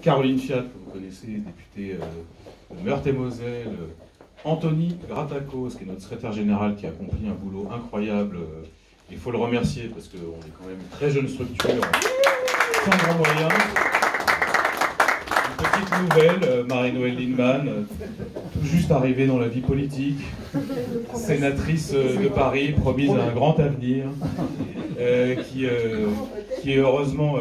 Caroline Fiat, que vous connaissez, députée de Meurthe-et-Moselle, Anthony Gratakos, qui est notre secrétaire général, qui a accompli un boulot incroyable. Il faut le remercier parce qu'on est quand même une très jeune structure, sans grands moyens. Une petite nouvelle, Marie-Noëlle Lindemann, tout juste arrivée dans la vie politique, sénatrice de Paris, promise à un grand avenir, qui est heureusement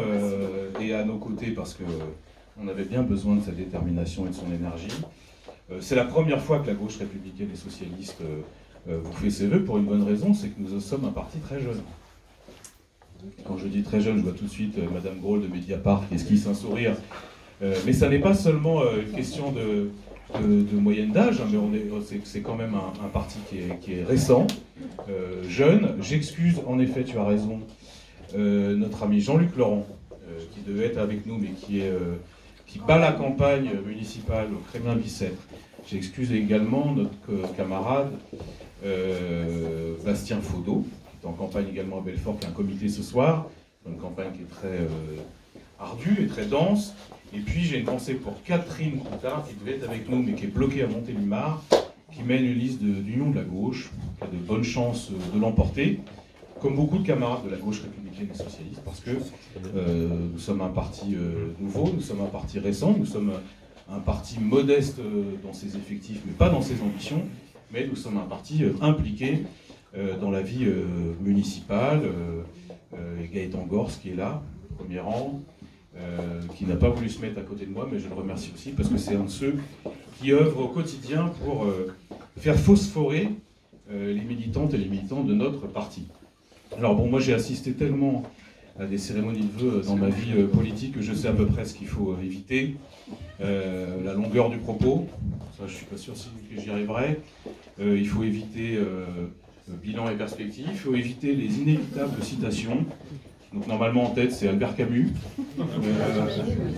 est à nos côtés parce qu'on avait bien besoin de sa détermination et de son énergie. C'est la première fois que la gauche républicaine et socialiste vous fait ses vœux pour une bonne raison, c'est que nous sommes un parti très jeune. Quand je dis très jeune, je vois tout de suite Madame Grohl de Mediapart qui esquisse un sourire. Mais ça n'est pas seulement une question de moyenne d'âge, hein, mais c'est quand même un parti qui est récent, jeune. J'excuse, en effet, tu as raison, notre ami Jean-Luc Laurent, qui devait être avec nous, mais qui bat la campagne municipale au Crémin-Bicêtre. J'excuse également notre camarade Bastien Faudot, qui est en campagne également à Belfort, qui a un comité ce soir, une campagne qui est très ardue et très dense. Et puis j'ai une pensée pour Catherine Coutard, qui devait être avec nous, mais qui est bloquée à Montélimar, qui mène une liste d'union de la gauche, qui a de bonnes chances de l'emporter, comme beaucoup de camarades de la gauche républicaine et socialiste, parce que nous sommes un parti nouveau, nous sommes un parti récent, nous sommes un parti modeste dans ses effectifs, mais pas dans ses ambitions, mais nous sommes un parti impliqué dans la vie municipale. Et Gaëtan Gors, qui est là, premier rang, qui n'a pas voulu se mettre à côté de moi, mais je le remercie aussi, parce que c'est un de ceux qui œuvrent au quotidien pour faire phosphorer les militantes et les militants de notre parti. Alors bon, moi j'ai assisté tellement à des cérémonies de vœux dans ma vie politique que je sais à peu près ce qu'il faut éviter. La longueur du propos, ça je suis pas sûr que j'y arriverai. Il faut éviter bilan et perspective, il faut éviter les inévitables citations. Donc normalement en tête c'est Albert Camus.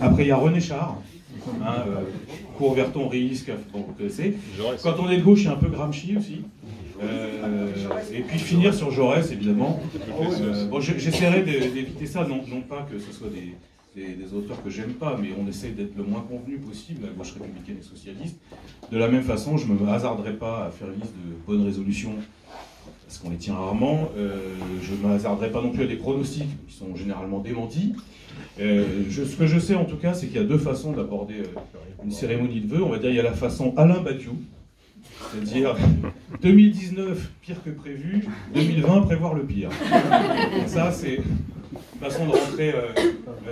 Après il y a René Char. Cours vers ton risque, bon, vous connaissez. Quand on est de gauche, il y a un peu Gramsci aussi. Et puis finir sur Jaurès, évidemment. Bon, j'essaierai d'éviter ça, non pas que ce soit des auteurs que j'aime pas, mais on essaie d'être le moins convenu possible, la gauche républicaine et socialiste. De la même façon, je ne me hasarderai pas à faire une liste de bonnes résolutions, parce qu'on les tient rarement. Je ne me hasarderai pas non plus à des pronostics qui sont généralement démentis. Ce que je sais en tout cas, c'est qu'il y a deux façons d'aborder une cérémonie de vœux. On va dire il y a la façon Alain Badiou, c'est-à-dire 2019 pire que prévu, 2020 prévoir le pire. Ça c'est une façon de rentrer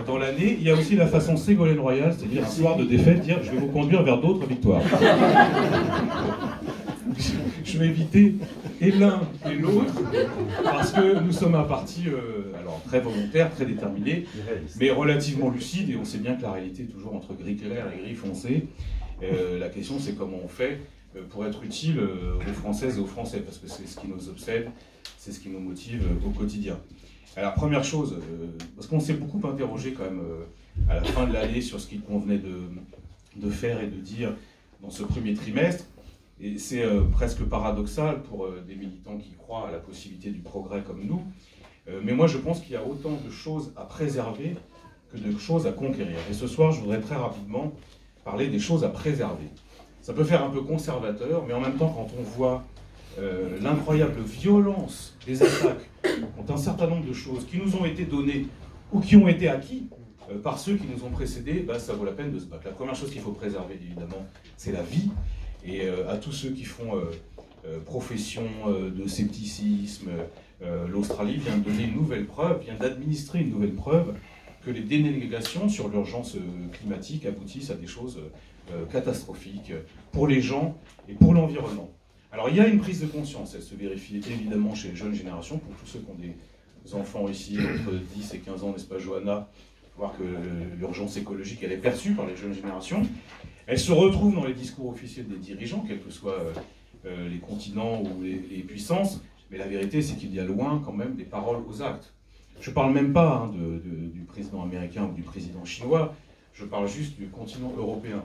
dans l'année. Il y a aussi la façon Ségolène Royal, c'est-à-dire un soir de défaite, dire je vais vous conduire vers d'autres victoires. Je vais éviter et l'un et l'autre, parce que nous sommes un parti alors très volontaire, très déterminé, mais relativement lucide, et on sait bien que la réalité est toujours entre gris clair et gris foncé. La question c'est comment on fait pour être utile aux Françaises et aux Français, parce que c'est ce qui nous obsède, c'est ce qui nous motive au quotidien. Alors première chose, parce qu'on s'est beaucoup interrogé quand même à la fin de l'année sur ce qu'il convenait de faire et de dire dans ce premier trimestre. Et c'est presque paradoxal pour des militants qui croient à la possibilité du progrès comme nous. Mais moi, je pense qu'il y a autant de choses à préserver que de choses à conquérir. Et ce soir, je voudrais très rapidement parler des choses à préserver. Ça peut faire un peu conservateur, mais en même temps, quand on voit l'incroyable violence des attaques contre un certain nombre de choses qui nous ont été données ou qui ont été acquis par ceux qui nous ont précédés, bah, ça vaut la peine de se battre. La première chose qu'il faut préserver, évidemment, c'est la vie. Et à tous ceux qui font profession de scepticisme, l'Australie vient de donner une nouvelle preuve, vient d'administrer une nouvelle preuve que les dénégations sur l'urgence climatique aboutissent à des choses catastrophiques pour les gens et pour l'environnement. Alors il y a une prise de conscience, elle se vérifie évidemment chez les jeunes générations, pour tous ceux qui ont des enfants ici entre 10 et 15 ans, n'est-ce pas Johanna, voir que l'urgence écologique elle est perçue par les jeunes générations. Elle se retrouve dans les discours officiels des dirigeants, quels que soient les continents ou les puissances, mais la vérité c'est qu'il y a loin quand même des paroles aux actes. Je ne parle même pas du président américain ou du président chinois, je parle juste du continent européen.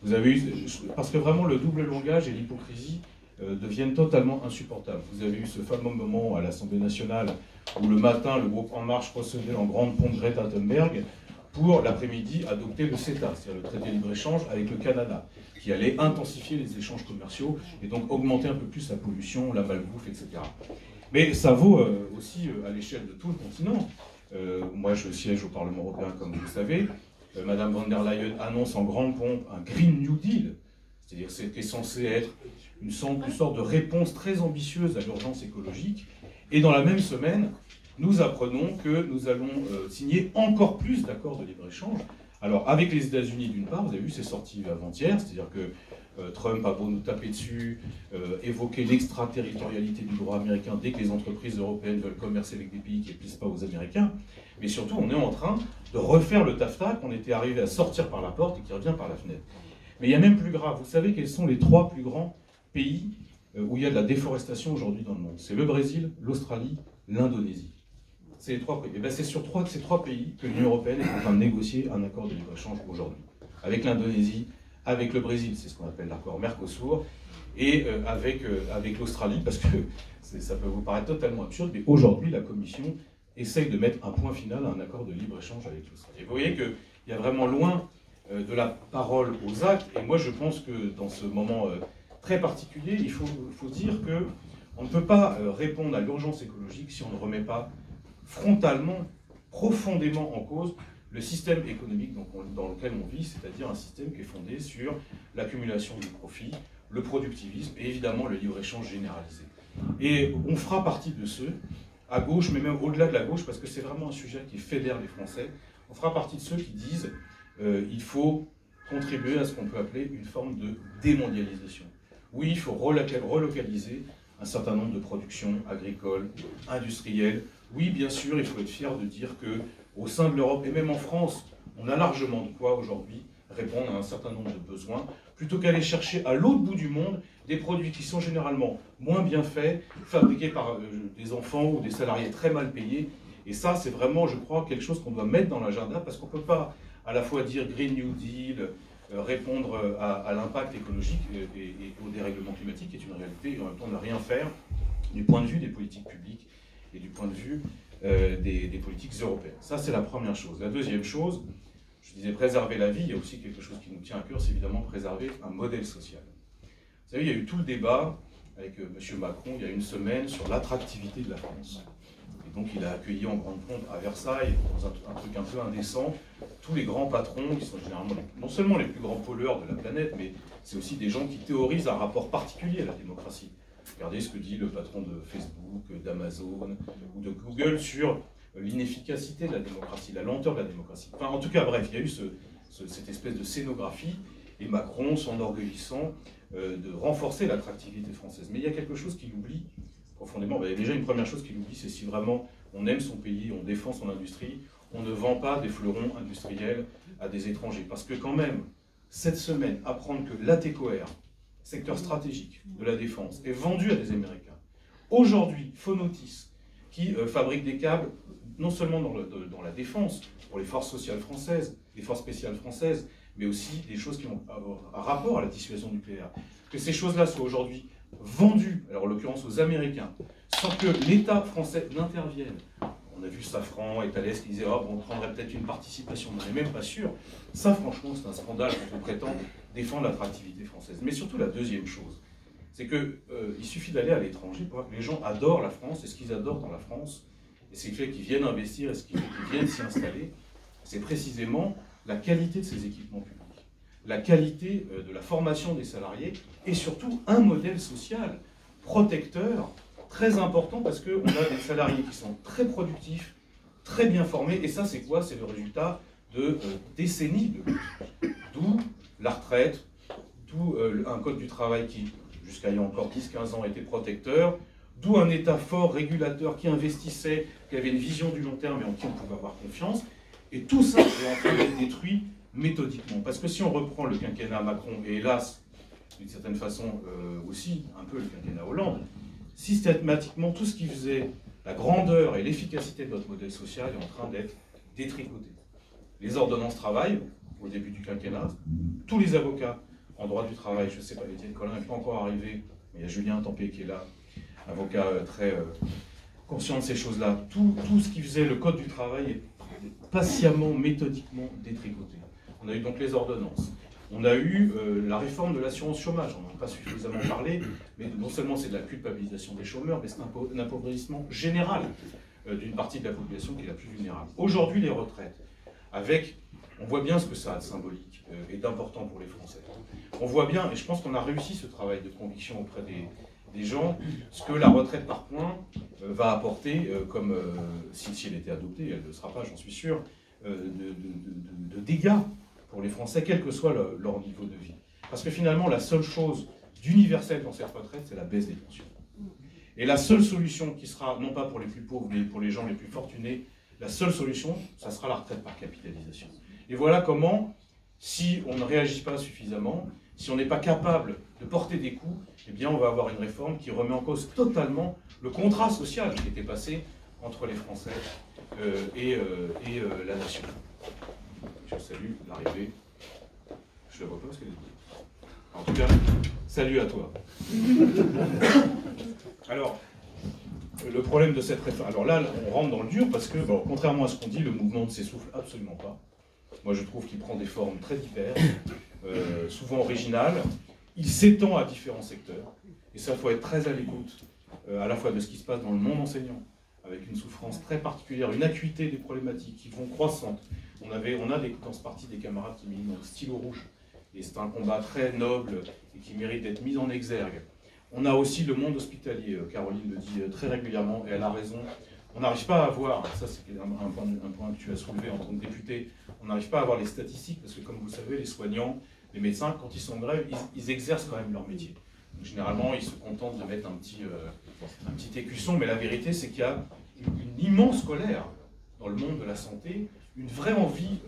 Vous avez eu, parce que vraiment le double langage et l'hypocrisie deviennent totalement insupportables. Vous avez eu ce fameux moment à l'Assemblée nationale où le matin le groupe En Marche recevait en grande pompe Greta Thunberg, pour l'après-midi adopter le CETA, c'est-à-dire le traité de libre-échange avec le Canada, qui allait intensifier les échanges commerciaux et donc augmenter un peu plus la pollution, la malbouffe, etc. Mais ça vaut aussi à l'échelle de tout le continent. Moi, je siège au Parlement européen, comme vous le savez. Madame von der Leyen annonce en grande pompe un Green New Deal, c'est-à-dire que c'était censé être une sorte de réponse très ambitieuse à l'urgence écologique. Et dans la même semaine, nous apprenons que nous allons signer encore plus d'accords de libre-échange. Alors, avec les États-Unis, d'une part, vous avez vu, c'est sorti avant-hier, c'est-à-dire que Trump a beau nous taper dessus, évoquer l'extraterritorialité du droit américain dès que les entreprises européennes veulent commercer avec des pays qui ne plaisent pas aux Américains. Mais surtout, on est en train de refaire le TAFTA qu'on était arrivé à sortir par la porte et qui revient par la fenêtre. Mais il y a même plus grave. Vous savez quels sont les 3 plus grands pays où il y a de la déforestation aujourd'hui dans le monde? C'est le Brésil, l'Australie, l'Indonésie. C'est les 3 pays. Et bien c'est sur ces 3 pays que l'Union européenne est en train de négocier un accord de libre-échange aujourd'hui. Avec l'Indonésie, avec le Brésil, c'est ce qu'on appelle l'accord Mercosur, et avec l'Australie, parce que ça peut vous paraître totalement absurde, mais aujourd'hui la Commission essaye de mettre un point final à un accord de libre-échange avec l'Australie. Et vous voyez qu'il y a vraiment loin de la parole aux actes, et moi je pense que dans ce moment très particulier, il faut dire qu'on ne peut pas répondre à l'urgence écologique si on ne remet pas frontalement, profondément en cause le système économique dans lequel on vit, c'est-à-dire un système qui est fondé sur l'accumulation du profit, le productivisme et évidemment le libre-échange généralisé. Et on fera partie de ceux, à gauche, mais même au-delà de la gauche, parce que c'est vraiment un sujet qui fédère les Français, on fera partie de ceux qui disent il faut contribuer à ce qu'on peut appeler une forme de démondialisation. Oui, il faut relocaliser un certain nombre de productions agricoles, industrielles. Oui, bien sûr, il faut être fier de dire qu'au sein de l'Europe, et même en France, on a largement de quoi aujourd'hui répondre à un certain nombre de besoins, plutôt qu'aller chercher à l'autre bout du monde des produits qui sont généralement moins bien faits, fabriqués par des enfants ou des salariés très mal payés. Et ça, c'est vraiment, je crois, quelque chose qu'on doit mettre dans l'agenda, parce qu'on ne peut pas à la fois dire Green New Deal, répondre à l'impact écologique et au dérèglement climatique, qui est une réalité, et en même temps ne rien faire du point de vue des politiques publiques et du point de vue des politiques européennes. Ça, c'est la première chose. La deuxième chose, je disais préserver la vie, il y a aussi quelque chose qui nous tient à cœur, c'est évidemment préserver un modèle social. Vous savez, il y a eu tout le débat avec M. Macron il y a une semaine sur l'attractivité de la France. Et donc il a accueilli en grande pompe à Versailles, dans un truc un peu indécent, tous les grands patrons qui sont généralement non seulement les plus grands pollueurs de la planète, mais c'est aussi des gens qui théorisent un rapport particulier à la démocratie. Regardez ce que dit le patron de Facebook, d'Amazon ou de Google sur l'inefficacité de la démocratie, la lenteur de la démocratie. Enfin, en tout cas, bref, il y a eu cette espèce de scénographie, et Macron s'enorgueillissant de renforcer l'attractivité française. Mais il y a quelque chose qu'il oublie profondément. Ben, déjà, une première chose qu'il oublie, c'est si vraiment on aime son pays, on défend son industrie, on ne vend pas des fleurons industriels à des étrangers. Parce que quand même, cette semaine, apprendre que l'ATCOR, secteur stratégique de la défense, est vendu à des Américains. Aujourd'hui, Phonotis, qui fabrique des câbles, non seulement dans la défense, pour les forces sociales françaises, les forces spéciales françaises, mais aussi des choses qui ont un rapport à la dissuasion nucléaire. Que ces choses-là soient aujourd'hui vendues, alors en l'occurrence aux Américains, sans que l'État français n'intervienne. On a vu Safran et Thales qui disaient oh, bon, on prendrait peut-être une participation, on n'est même pas sûr. Ça, franchement, c'est un scandale quand on prétend défendre l'attractivité française. Mais surtout, la deuxième chose, c'est qu'il suffit d'aller à l'étranger pour voir que les gens adorent la France, et ce qu'ils adorent dans la France, et ce qui fait qu'ils viennent investir, et ce qui fait qu'ils viennent s'y installer, c'est précisément la qualité de ces équipements publics, la qualité de la formation des salariés, et surtout un modèle social protecteur, très important, parce qu'on a des salariés qui sont très productifs, très bien formés, et ça c'est quoi? C'est le résultat de décennies de lutte. D'où la retraite, d'où un code du travail qui, jusqu'à il y a encore 10-15 ans, était protecteur, d'où un État fort, régulateur, qui investissait, qui avait une vision du long terme et en qui on pouvait avoir confiance. Et tout ça est en train d'être détruit méthodiquement. Parce que si on reprend le quinquennat Macron, et hélas, d'une certaine façon aussi un peu le quinquennat Hollande, systématiquement tout ce qui faisait la grandeur et l'efficacité de notre modèle social est en train d'être détricoté. Les ordonnances travail, au début du quinquennat, tous les avocats en droit du travail, je ne sais pas, Étienne Collin n'est pas encore arrivé, mais il y a Julien Tempé qui est là, avocat très conscient de ces choses-là. Tout ce qui faisait le code du travail est patiemment, méthodiquement détricotée. On a eu donc les ordonnances. On a eu la réforme de l'assurance chômage, on n'en a pas suffisamment parlé, mais non seulement c'est de la culpabilisation des chômeurs, mais c'est un appauvrissement général d'une partie de la population qui est la plus vulnérable. Aujourd'hui, les retraites, on voit bien ce que ça a de symbolique et d'important pour les Français. On voit bien, et je pense qu'on a réussi ce travail de conviction auprès des gens, ce que la retraite par points va apporter, comme si elle était adoptée, elle ne le sera pas, j'en suis sûr, de dégâts pour les Français, quel que soit leur niveau de vie. Parce que finalement, la seule chose d'universel dans cette retraite, c'est la baisse des pensions. Et la seule solution qui sera, non pas pour les plus pauvres, mais pour les gens les plus fortunés, la seule solution, ça sera la retraite par capitalisation. Et voilà comment, si on ne réagit pas suffisamment, si on n'est pas capable de porter des coups, eh bien on va avoir une réforme qui remet en cause totalement le contrat social qui était passé entre les Français et la nation. Je salue l'arrivée. Je ne la vois pas parce qu'elle est... En tout cas, salut à toi. Alors, le problème de cette réforme... Alors là, on rentre dans le dur parce que, bon, contrairement à ce qu'on dit, le mouvement ne s'essouffle absolument pas. Moi, je trouve qu'il prend des formes très diverses, souvent originales. Il s'étend à différents secteurs. Et ça, il faut être très à l'écoute, à la fois de ce qui se passe dans le monde enseignant, avec une souffrance très particulière, une acuité des problématiques qui vont croissantes. On a dans ce parti des camarades qui militent dans le stylo rouge. Et c'est un combat très noble et qui mérite d'être mis en exergue. On a aussi le monde hospitalier, Caroline le dit très régulièrement, et elle a raison. On n'arrive pas à avoir, ça c'est un point que tu as soulevé en tant que député, on n'arrive pas à avoir les statistiques, parce que comme vous le savez, les soignants, les médecins, quand ils sont en grève, ils exercent quand même leur métier. Donc, généralement, ils se contentent de mettre un petit écusson, mais la vérité c'est qu'il y a une immense colère dans le monde de la santé, une vraie envie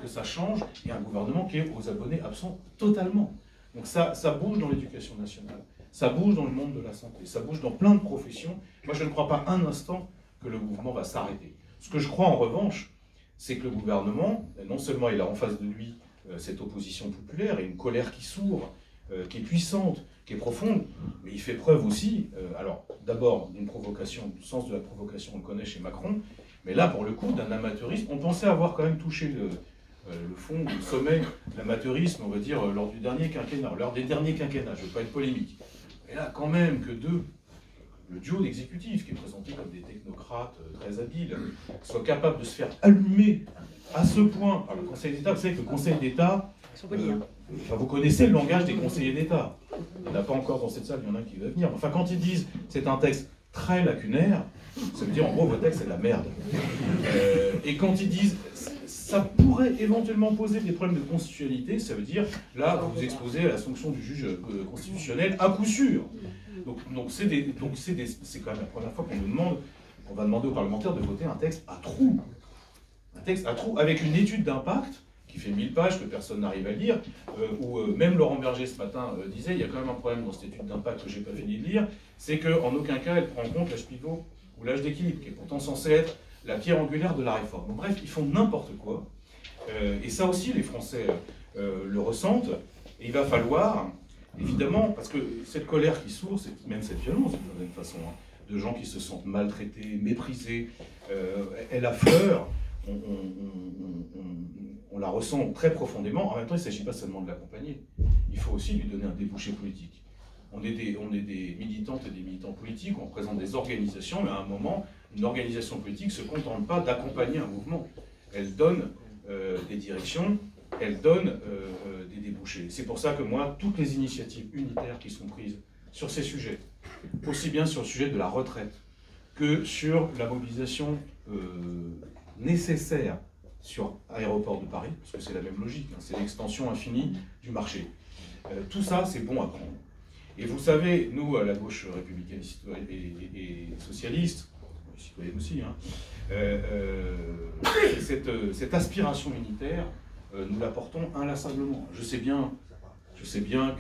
que ça change, et un gouvernement qui est aux abonnés absents totalement. Donc ça bouge dans l'éducation nationale, ça bouge dans le monde de la santé, ça bouge dans plein de professions. Moi je ne crois pas un instant que le mouvement va s'arrêter. Ce que je crois en revanche, c'est que le gouvernement, non seulement il a en face de lui cette opposition populaire et une colère qui s'ouvre, qui est puissante, qui est profonde, mais il fait preuve aussi, alors d'abord d'une provocation, du sens de la provocation, on le connaît chez Macron, mais là pour le coup d'un amateurisme, on pensait avoir quand même touché le fond, le sommet de l'amateurisme, on va dire, lors du dernier quinquennat, lors des derniers quinquennats, je ne veux pas être polémique. Et là quand même que le duo d'exécutifs, qui est présenté comme des technocrates très habiles, soit capable de se faire allumer à ce point par le Conseil d'État. Vous savez que le Conseil d'État, vous connaissez le langage des conseillers d'État. Il n'y en a pas encore dans cette salle, il y en a un qui va venir. Enfin, quand ils disent c'est un texte très lacunaire, ça veut dire en gros votre texte c'est de la merde. Et quand ils disent ça pourrait éventuellement poser des problèmes de constitutionnalité, ça veut dire là vous vous exposez à la sanction du juge constitutionnel à coup sûr. Donc c'est quand même la première fois qu'on va demander aux parlementaires de voter un texte à trous. Un texte à trous avec une étude d'impact qui fait 1000 pages que personne n'arrive à lire, où même Laurent Berger ce matin disait il y a quand même un problème dans cette étude d'impact que je n'ai pas fini de lire, c'est qu'en aucun cas elle prend en compte l'âge pivot ou l'âge d'équilibre, qui est pourtant censé être la pierre angulaire de la réforme. Donc, bref, ils font n'importe quoi, et ça aussi les Français le ressentent, et il va falloir, évidemment, parce que cette colère qui s'ouvre, même cette violence d'une certaine façon, hein, de gens qui se sentent maltraités, méprisés, elle affleure, on la ressent très profondément. En même temps, il ne s'agit pas seulement de l'accompagner, il faut aussi lui donner un débouché politique. On est des militantes et des militants politiques, on représente des organisations, mais à un moment, une organisation politique ne se contente pas d'accompagner un mouvement. Elle donne des directions, elle donne des débouchés. C'est pour ça que moi, toutes les initiatives unitaires qui sont prises sur ces sujets, aussi bien sur le sujet de la retraite que sur la mobilisation nécessaire sur Aéroport de Paris, parce que c'est la même logique, hein, c'est l'extension infinie du marché. Tout ça, c'est bon à prendre. Et vous savez, nous, à la gauche républicaine et socialiste, citoyenne aussi, hein, cette aspiration unitaire, nous la portons inlassablement. Je sais bien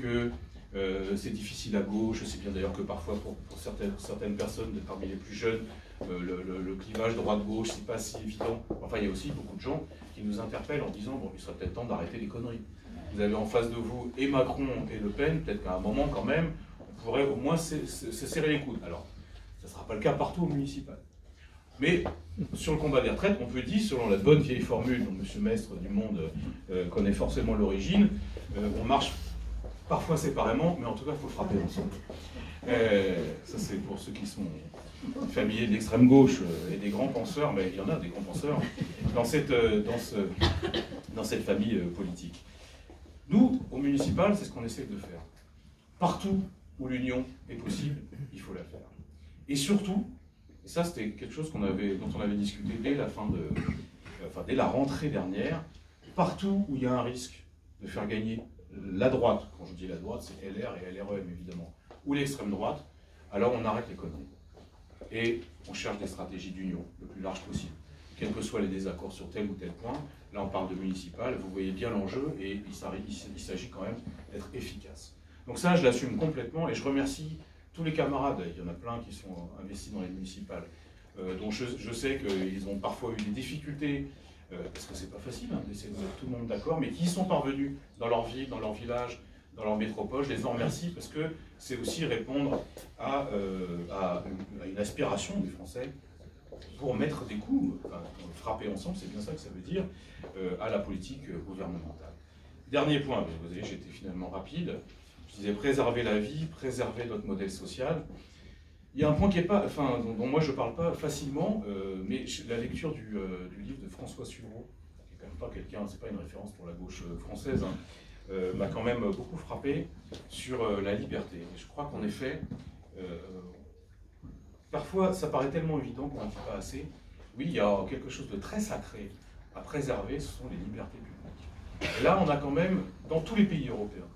que c'est difficile à gauche, je sais bien d'ailleurs que parfois pour certaines personnes, parmi les plus jeunes, le clivage droite-gauche, c'est pas si évident. Enfin, il y a aussi beaucoup de gens qui nous interpellent en disant bon, il serait peut-être temps d'arrêter les conneries. Vous avez en face de vous et Macron et Le Pen, peut-être qu'à un moment quand même, on pourrait au moins se serrer les coudes. Alors, ça ne sera pas le cas partout au municipal. Mais sur le combat des retraites, on peut dire, selon la bonne vieille formule dont M. Mestre du Monde connaît forcément l'origine, on marche parfois séparément, mais en tout cas, il faut frapper ensemble. Ça, c'est pour ceux qui sont familiers de l'extrême gauche et des grands penseurs, mais il y en a des grands penseurs dans cette famille politique. Nous, au municipal, c'est ce qu'on essaie de faire. Partout où l'union est possible, il faut la faire. Et surtout, et ça c'était quelque chose dont on avait discuté dès dès la rentrée dernière, partout où il y a un risque de faire gagner la droite, quand je dis la droite, c'est LR et LREM évidemment, ou l'extrême droite, alors on arrête les conneries. Et on cherche des stratégies d'union le plus large possible, quels que soient les désaccords sur tel ou tel point. Là on parle de municipal, vous voyez bien l'enjeu, et il s'agit quand même d'être efficace. Donc ça, je l'assume complètement, et je remercie tous les camarades, il y en a plein qui sont investis dans les municipales, dont je sais qu'ils ont parfois eu des difficultés, parce que c'est pas facile d'essayer de mettre tout le monde d'accord, mais qui y sont parvenus dans leur ville, dans leur village, dans leur métropole. Je les en remercie parce que c'est aussi répondre à une aspiration des Français pour mettre des coups, enfin, frapper ensemble, c'est bien ça que ça veut dire, à la politique gouvernementale. Dernier point, vous voyez, j'étais finalement rapide. Je disais préserver la vie, préserver notre modèle social. Il y a un point qui est pas, enfin, dont moi je ne parle pas facilement, mais la lecture du livre de François Sureau, qui est quand même pas quelqu'un, c'est pas une référence pour la gauche française, m'a quand même beaucoup frappé sur la liberté. Et je crois qu'en effet, parfois ça paraît tellement évident qu'on n'en dit pas assez. Oui, il y a quelque chose de très sacré à préserver, ce sont les libertés publiques. Et là, on a quand même, dans tous les pays européens,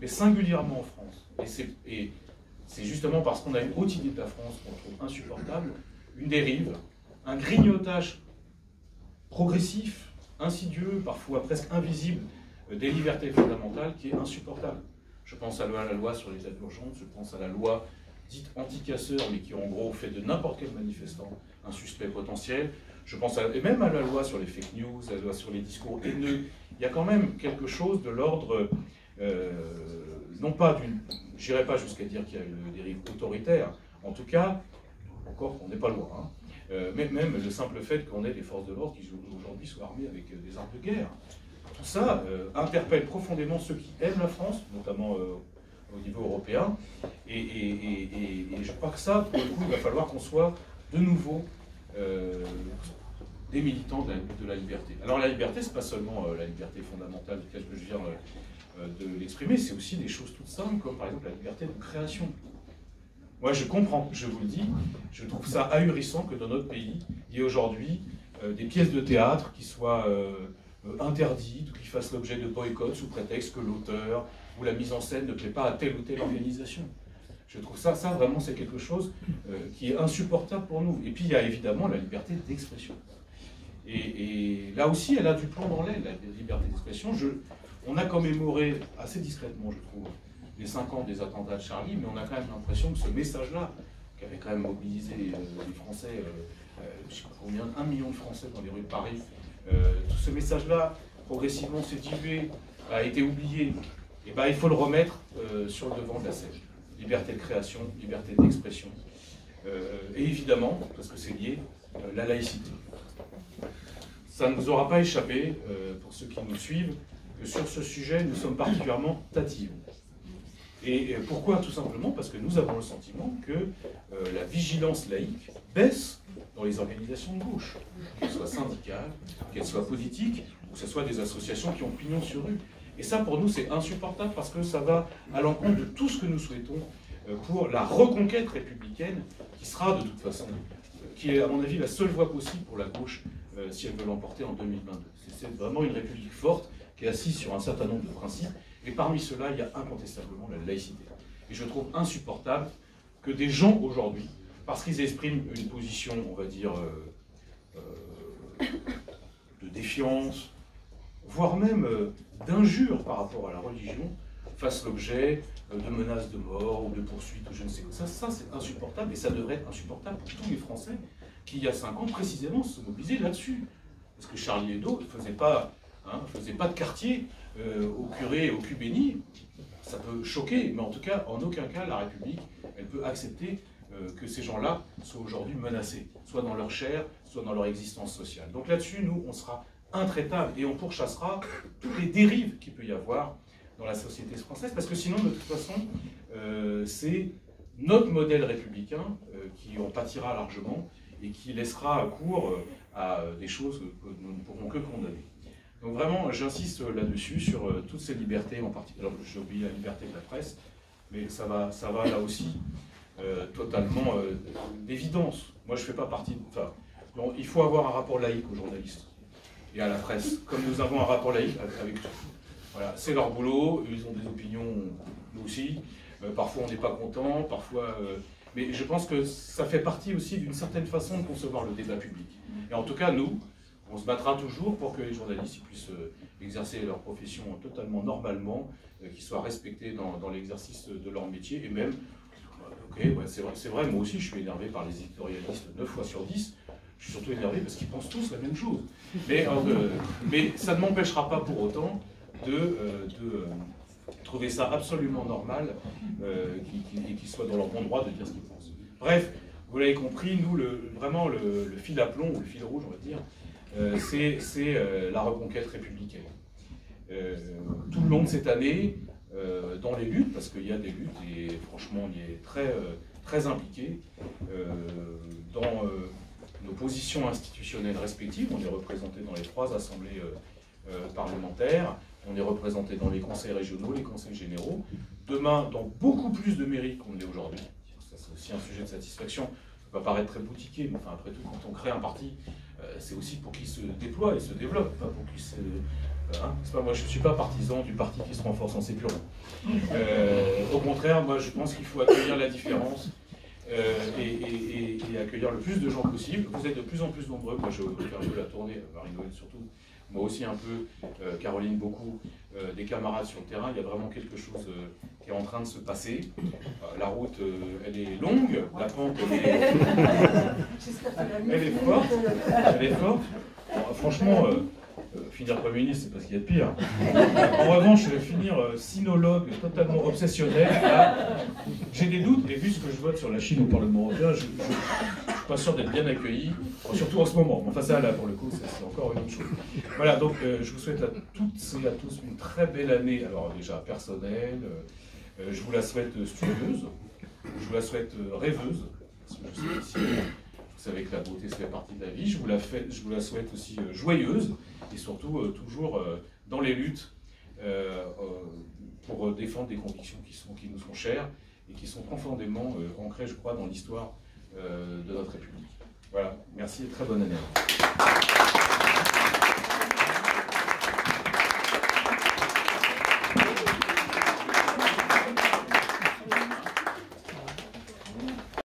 mais singulièrement en France, et c'est justement parce qu'on a une haute idée de la France qu'on trouve insupportable, une dérive, un grignotage progressif, insidieux, parfois presque invisible, des libertés fondamentales qui est insupportable. Je pense à la loi sur l'état d'urgence, je pense à la loi dite anti-casseurs, mais qui en gros fait de n'importe quel manifestant un suspect potentiel. Je pense et même à la loi sur les fake news, la loi sur les discours haineux. Il y a quand même quelque chose de l'ordre, non pas d'une... Je n'irai pas jusqu'à dire qu'il y a une dérive autoritaire, en tout cas, encore qu'on n'est pas loin, hein. Mais même le simple fait qu'on ait des forces de l'ordre qui aujourd'hui soient armées avec des armes de guerre. Tout ça interpelle profondément ceux qui aiment la France, notamment au niveau européen, et je crois que ça, pour le coup, il va falloir qu'on soit de nouveau des militants de la liberté. Alors la liberté, c'est pas seulement la liberté fondamentale telle que je viens de l'exprimer, c'est aussi des choses toutes simples, comme par exemple la liberté de création. Moi je comprends, je vous le dis, je trouve ça ahurissant que dans notre pays, il y ait aujourd'hui des pièces de théâtre qui soient interdites, ou qui fassent l'objet de boycotts sous prétexte que l'auteur ou la mise en scène ne plaît pas à telle ou telle organisation. Je trouve ça vraiment, c'est quelque chose qui est insupportable pour nous. Et puis il y a évidemment la liberté d'expression. Et là aussi, elle a du plomb dans l'aile, la liberté d'expression. On a commémoré assez discrètement, je trouve, les 5 ans des attentats de Charlie, mais on a quand même l'impression que ce message-là, qui avait quand même mobilisé les Français, je ne sais pas combien, 1 million de Français dans les rues de Paris, tout ce message-là, progressivement s'est dilué, a été oublié. Et ben, il faut le remettre sur le devant de la scène. Liberté de création, liberté d'expression. Et évidemment, parce que c'est lié, la laïcité. Ça ne nous aura pas échappé, pour ceux qui nous suivent, que sur ce sujet, nous sommes particulièrement tatillons. Et pourquoi? Tout simplement parce que nous avons le sentiment que la vigilance laïque baisse dans les organisations de gauche, qu'elles soient syndicales, qu'elles soient politiques, ou que ce soit des associations qui ont pignon sur rue. Et ça, pour nous, c'est insupportable parce que ça va à l'encontre de tout ce que nous souhaitons pour la reconquête républicaine, qui sera de toute façon, qui est à mon avis la seule voie possible pour la gauche si elle veut l'emporter en 2022. C'est vraiment une république forte qui est assise sur un certain nombre de principes, et parmi ceux-là, il y a incontestablement la laïcité. Et je trouve insupportable que des gens aujourd'hui, parce qu'ils expriment une position, on va dire, de défiance, voire même d'injures par rapport à la religion, fassent l'objet de menaces de mort ou de poursuites ou je ne sais quoi. Ça c'est insupportable, et ça devrait être insupportable pour tous les Français qui, il y a 5 ans, précisément, se mobilisaient là-dessus. Parce que Charlie Hebdo ne faisait pas de quartier au curé et au cul béni. Ça peut choquer, mais en tout cas, en aucun cas, la République, elle peut accepter que ces gens-là soient aujourd'hui menacés, soit dans leur chair, soit dans leur existence sociale. Donc là-dessus, nous, on sera intraitable et on pourchassera toutes les dérives qu'il peut y avoir dans la société française, parce que sinon, de toute façon, c'est notre modèle républicain qui en pâtira largement et qui laissera cours à des choses que nous ne pourrons que condamner. Donc vraiment, j'insiste là-dessus, sur toutes ces libertés, en particulier. Alors, j'ai oublié la liberté de la presse, mais ça va là aussi totalement d'évidence. Moi, je ne fais pas partie... Enfin, il faut avoir un rapport laïque aux journalistes et à la presse, comme nous avons un rapport laïque avec tout. Voilà, c'est leur boulot, ils ont des opinions, nous aussi. Parfois, on n'est pas content, parfois... mais je pense que ça fait partie aussi d'une certaine façon de concevoir le débat public. Et en tout cas, nous, on se battra toujours pour que les journalistes puissent exercer leur profession totalement normalement, qu'ils soient respectés dans l'exercice de leur métier, et même... Ok, ouais, c'est vrai, moi aussi je suis énervé par les éditorialistes 9 fois sur 10, je suis surtout énervé parce qu'ils pensent tous la même chose. Mais ça ne m'empêchera pas pour autant de trouver ça absolument normal et qu'ils soient dans leur bon droit de dire ce qu'ils pensent. Bref, vous l'avez compris, nous, vraiment le fil à plomb, ou le fil rouge, on va dire, c'est la reconquête républicaine. Tout le long de cette année, dans les luttes, parce qu'il y a des luttes, et franchement on y est très impliqué, dans nos positions institutionnelles respectives. On est représenté dans les 3 assemblées parlementaires, on est représenté dans les conseils régionaux, les conseils généraux, demain dans beaucoup plus de mairies qu'on ne l'est aujourd'hui. Ça, c'est aussi un sujet de satisfaction. Ça va paraître très boutiqué, mais enfin, après tout, quand on crée un parti, c'est aussi pour qu'il se déploie et se développe, pas pour qu'il se... moi, je ne suis pas partisan du parti qui se renforce en s'épurant. Au contraire, moi, je pense qu'il faut accueillir la différence et accueillir le plus de gens possible. Vous êtes de plus en plus nombreux. Moi, je vais faire un peu la tournée, Marie-Noël surtout. Moi aussi un peu, Caroline beaucoup, des camarades sur le terrain. Il y a vraiment quelque chose qui est en train de se passer. La route, elle est longue, la pente, elle est forte. Elle est forte. Franchement, finir Premier ministre, c'est parce qu'il y a de pire. En revanche, je vais finir sinologue totalement obsessionnel. J'ai des doutes, et vu ce que je vote sur la Chine au Parlement européen, je ne suis pas sûr d'être bien accueilli, surtout en ce moment. Enfin ça, là, pour le coup, c'est encore une autre chose. Voilà, donc je vous souhaite à toutes et à tous une très belle année, alors déjà personnelle, je vous la souhaite studieuse, je vous la souhaite rêveuse, parce que je sais ici, vous savez que la beauté, ça fait partie de la vie, je vous la souhaite aussi joyeuse, et surtout toujours dans les luttes pour défendre des convictions qui nous sont chères et qui sont profondément ancrées, je crois, dans l'histoire de notre République. Voilà, merci et très bonne année.